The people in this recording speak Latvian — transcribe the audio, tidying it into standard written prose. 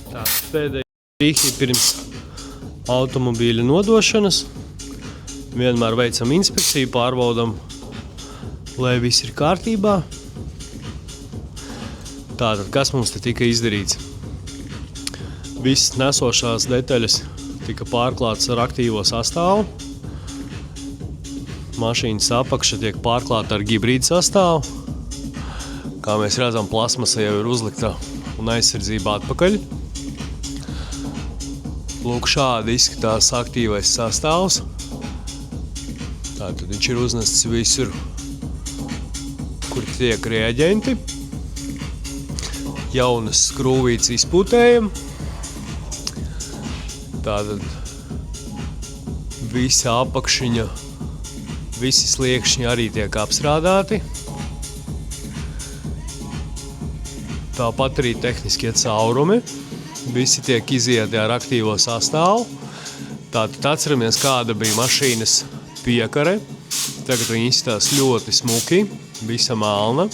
Tā, pēdējā rīki pirms automobīļa nodošanas. Vienmēr veicam inspekciju, pārbaudam, lai viss ir kārtībā. Tātad, kas mums te tika izdarīts? Visas nesošās detaļas tika pārklātas ar aktīvo sastāvu. Mašīnas apakša tiek pārklāta ar hibrīdu sastāvu. Kā mēs redzam, plasmasa jau ir uzlikta un aizsardzība atpakaļ. Lūk, šādi izskatās aktīvais sastāvs. Tātad viņš ir uznests visur, kur tiek reaģenti. Jaunas skrūvītes izpūtējam. Tātad visa apakšiņa, visi sliekšņi arī tiek apstrādāti. Tāpat arī tehniskie caurumi. Visi tiek izieti ar aktīvo sastāvu. Tātad atceramies, kāda bija mašīnas piekare. Tagad viņi izstās ļoti smuki, visa melna.